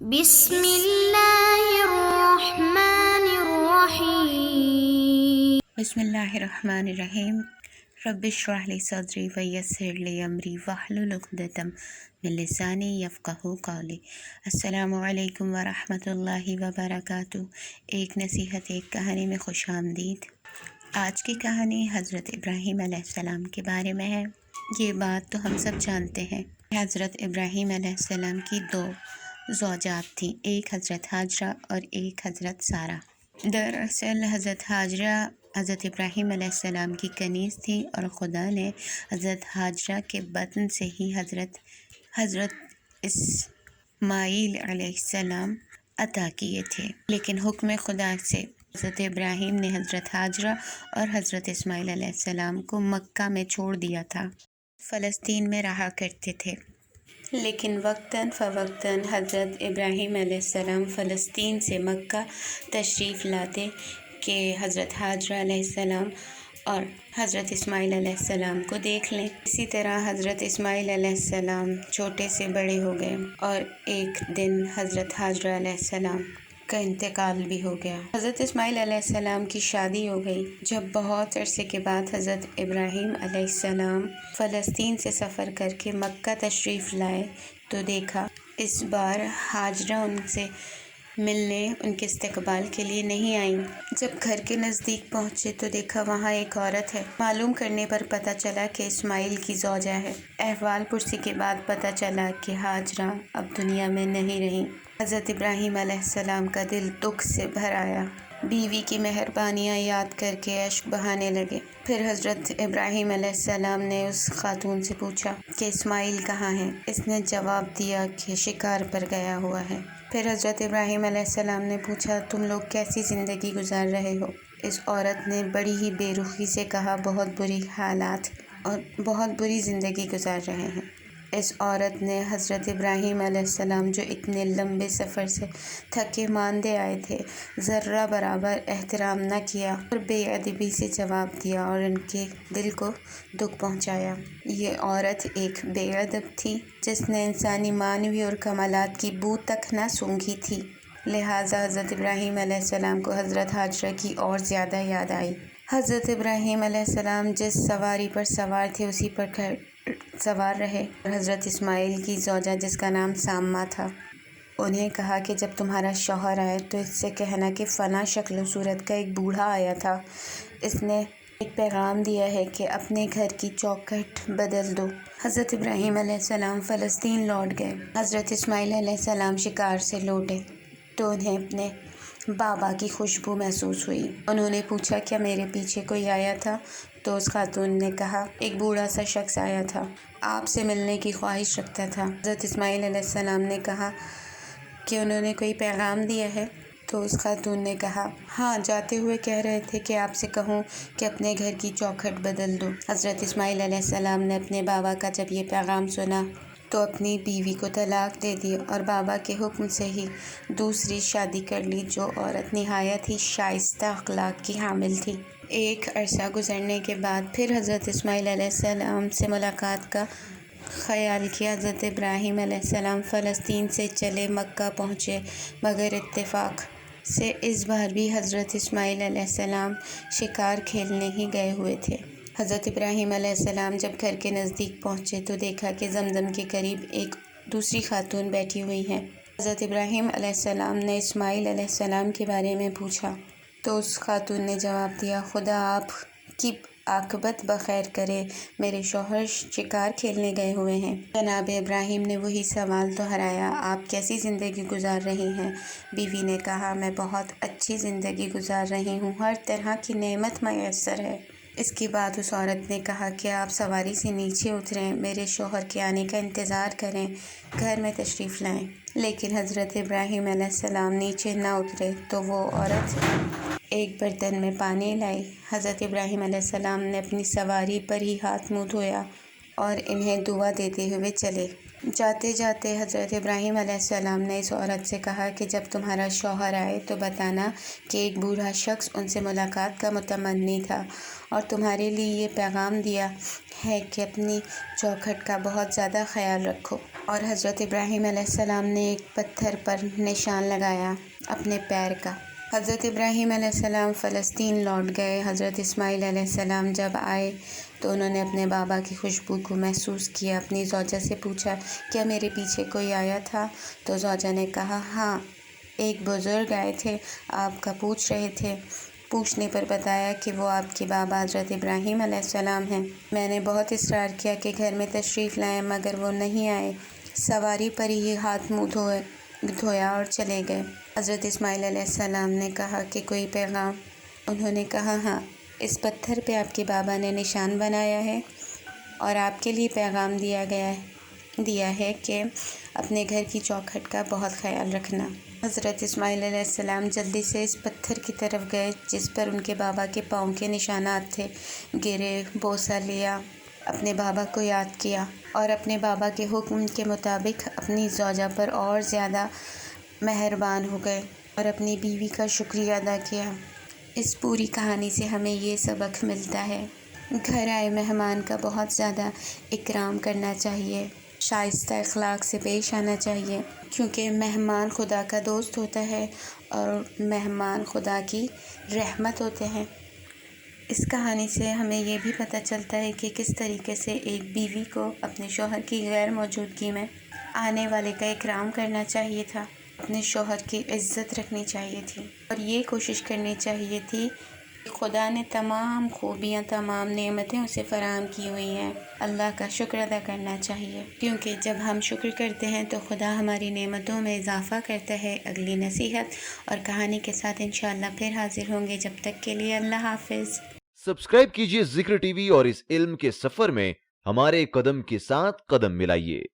بسم اللہ الرحمن الرحیم۔ بسم اللہ الرحمن الرحیم۔ رب اشرح لی صدری ویسر لی امری واحلل عقدۃ من لسانی یفقہوا قولی۔ السلام علیکم ورحمۃ اللہ وبرکاتہ۔ ایک نصیحت ایک کہانی میں خوش آمدید۔ آج کی کہانی حضرت ابراہیم علیہ السلام کے بارے میں ہے۔ یہ بات تو ہم سب جانتے ہیں۔ حضرت ابراہیم علیہ السلام کی دو زوجات تھیں، ایک حضرت ہاجرہ اور ایک حضرت سارہ۔ دراصل حضرت ہاجرہ حضرت ابراہیم علیہ السلام کی کنیز تھی اور خدا نے حضرت ہاجرہ کے بطن سے ہی حضرت اسماعیل علیہ السلام عطا کیے تھے، لیکن حکم خدا سے حضرت ابراہیم نے حضرت ہاجرہ اور حضرت اسماعیل علیہ السلام کو مکہ میں چھوڑ دیا تھا۔ فلسطین میں رہا کرتے تھے، لیکن وقتاً فوقتاً حضرت ابراہیم علیہ السلام فلسطین سے مکہ تشریف لاتے کہ حضرت ہاجرہ علیہ السلام اور حضرت اسماعیل علیہ السلام کو دیکھ لیں۔ اسی طرح حضرت اسماعیل علیہ السلام چھوٹے سے بڑے ہو گئے اور ایک دن حضرت ہاجرہ علیہ السلام کا انتقال بھی ہو گیا۔ حضرت اسماعیل علیہ السلام کی شادی ہو گئی۔ جب بہت عرصے کے بعد حضرت ابراہیم علیہ السلام فلسطین سے سفر کر کے مکہ تشریف لائے تو دیکھا اس بار ہاجرہ ان سے ملنے، ان کے استقبال کے لیے نہیں آئیں۔ جب گھر کے نزدیک پہنچے تو دیکھا وہاں ایک عورت ہے۔ معلوم کرنے پر پتہ چلا کہ اسماعیل کی زوجہ ہے۔ احوال پرسی کے بعد پتہ چلا کہ ہاجرہ اب دنیا میں نہیں رہیں۔ حضرت ابراہیم علیہ السلام کا دل دکھ سے بھر آیا، بیوی کی مہربانیاں یاد کر کے اشک بہانے لگے۔ پھر حضرت ابراہیم علیہ السلام نے اس خاتون سے پوچھا کہ اسماعیل کہاں ہے؟ اس نے جواب دیا کہ شکار پر گیا ہوا ہے۔ پھر حضرت ابراہیم علیہ السلام نے پوچھا تم لوگ کیسی زندگی گزار رہے ہو؟ اس عورت نے بڑی ہی بے رخی سے کہا بہت بری حالات اور بہت بری زندگی گزار رہے ہیں۔ اس عورت نے حضرت ابراہیم علیہ السلام جو اتنے لمبے سفر سے تھکے ماندے آئے تھے ذرہ برابر احترام نہ کیا اور بے ادبی سے جواب دیا اور ان کے دل کو دکھ پہنچایا۔ یہ عورت ایک بے ادب تھی جس نے انسانی معنوی اور کمالات کی بو تک نہ سونگھی تھی، لہٰذا حضرت ابراہیم علیہ السلام کو حضرت ہاجرہ کی اور زیادہ یاد آئی۔ حضرت ابراہیم علیہ السلام جس سواری پر سوار تھے اسی پر سوار رہے اور حضرت اسماعیل کی زوجہ جس کا نام سامہ تھا انہیں کہا کہ جب تمہارا شوہر آئے تو اس سے کہنا کہ فلاں شکل و صورت کا ایک بوڑھا آیا تھا، اس نے ایک پیغام دیا ہے کہ اپنے گھر کی چوکھٹ بدل دو۔ حضرت ابراہیم علیہ السلام فلسطین لوٹ گئے۔ حضرت اسماعیل علیہ السلام شکار سے لوٹے تو انہیں اپنے بابا کی خوشبو محسوس ہوئی۔ انہوں نے پوچھا کیا میرے پیچھے کوئی آیا تھا؟ تو اس خاتون نے کہا ایک بوڑھا سا شخص آیا تھا، آپ سے ملنے کی خواہش رکھتا تھا۔ حضرت اسماعیل علیہ السلام نے کہا کہ انہوں نے کوئی پیغام دیا ہے؟ تو اس خاتون نے کہا ہاں، جاتے ہوئے کہہ رہے تھے کہ آپ سے کہوں کہ اپنے گھر کی چوکھٹ بدل دو۔ حضرت اسماعیل علیہ السلام نے اپنے بابا کا جب یہ پیغام سنا تو اپنی بیوی کو طلاق دے دی اور بابا کے حکم سے ہی دوسری شادی کر لی، جو عورت نہایت ہی شائستہ اخلاق کی حامل تھی۔ ایک عرصہ گزرنے کے بعد پھر حضرت اسماعیل علیہ السلام سے ملاقات کا خیال کیا۔ حضرت ابراہیم علیہ السلام فلسطین سے چلے مکہ پہنچے، مگر اتفاق سے اس بار بھی حضرت اسماعیل علیہ السلام شکار کھیلنے ہی گئے ہوئے تھے۔ حضرت ابراہیم علیہ السلام جب گھر کے نزدیک پہنچے تو دیکھا کہ زمزم کے قریب ایک دوسری خاتون بیٹھی ہوئی ہیں۔ حضرت ابراہیم علیہ السلام نے اسماعیل علیہ السلام کے بارے میں پوچھا تو اس خاتون نے جواب دیا خدا آپ کی عاقبت بخیر کرے، میرے شوہر شکار کھیلنے گئے ہوئے ہیں۔ جناب ابراہیم نے وہی سوال دہرایا آپ کیسی زندگی گزار رہی ہیں؟ بیوی نے کہا میں بہت اچھی زندگی گزار رہی ہوں، ہر طرح کی نعمت میسر ہے۔ اس کے بعد اس عورت نے کہا کہ آپ سواری سے نیچے اتریں، میرے شوہر کے آنے کا انتظار کریں، گھر میں تشریف لائیں۔ لیکن حضرت ابراہیم علیہ السلام نیچے نہ اترے تو وہ عورت ایک برتن میں پانی لائی۔ حضرت ابراہیم علیہ السلام نے اپنی سواری پر ہی ہاتھ منہ دھویا اور انہیں دعا دیتے ہوئے چلے۔ جاتے جاتے حضرت ابراہیم علیہ السلام نے اس عورت سے کہا کہ جب تمہارا شوہر آئے تو بتانا کہ ایک بوڑھا شخص ان سے ملاقات کا متمنی تھا اور تمہارے لیے یہ پیغام دیا ہے کہ اپنی چوکھٹ کا بہت زیادہ خیال رکھو۔ اور حضرت ابراہیم علیہ السلام نے ایک پتھر پر نشان لگایا اپنے پیر کا۔ حضرت ابراہیم علیہ السلام فلسطین لوٹ گئے۔ حضرت اسماعیل علیہ السلام جب آئے تو انہوں نے اپنے بابا کی خوشبو کو محسوس کیا۔ اپنی زوجہ سے پوچھا، کیا میرے پیچھے کوئی آیا تھا؟ تو زوجہ نے کہا، ہاں، ایک بزرگ آئے تھے، آپ کا پوچھ رہے تھے۔ پوچھنے پر بتایا کہ وہ آپ کے بابا حضرت ابراہیم علیہ السلام ہیں۔ میں نے بہت اصرار کیا کہ گھر میں تشریف لائیں مگر وہ نہیں آئے۔ سواری پر ہی ہاتھ منہ دھویا اور چلے گئے۔ حضرت اسماعیل علیہ السلام نے کہا کہ کوئی پیغام؟ انہوں نے کہا، ہاں، اس پتھر پہ آپ کے بابا نے نشان بنایا ہے اور آپ کے لیے پیغام دیا ہے کہ اپنے گھر کی چوکھٹ کا بہت خیال رکھنا۔ حضرت اسماعیل علیہ السلام جلدی سے اس پتھر کی طرف گئے جس پر ان کے بابا کے پاؤں کے نشانات تھے، گرے، بوسہ لیا، اپنے بابا کو یاد کیا اور اپنے بابا کے حکم کے مطابق اپنی زوجہ پر اور زیادہ مہربان ہو گئے اور اپنی بیوی کا شکریہ ادا کیا۔ اس پوری کہانی سے ہمیں یہ سبق ملتا ہے، گھر آئے مہمان کا بہت زیادہ اکرام کرنا چاہیے، شائستہ اخلاق سے پیش آنا چاہیے، کیونکہ مہمان خدا کا دوست ہوتا ہے اور مہمان خدا کی رحمت ہوتے ہیں۔ اس کہانی سے ہمیں یہ بھی پتہ چلتا ہے کہ کس طریقے سے ایک بیوی کو اپنے شوہر کی غیر موجودگی میں آنے والے کا اکرام کرنا چاہیے تھا، اپنے شوہر کی عزت رکھنی چاہیے تھی اور یہ کوشش کرنی چاہیے تھی کہ خدا نے تمام خوبیاں، تمام نعمتیں اسے فراہم کی ہوئی ہیں، اللہ کا شکر ادا کرنا چاہیے، کیونکہ جب ہم شکر کرتے ہیں تو خدا ہماری نعمتوں میں اضافہ کرتا ہے۔ اگلی نصیحت اور کہانی کے ساتھ انشاءاللہ پھر حاضر ہوں گے، جب تک کے لیے اللہ حافظ۔ سبسکرائب کیجیے ذکر ٹی وی اور اس علم کے سفر میں ہمارے قدم کے ساتھ قدم ملائیے۔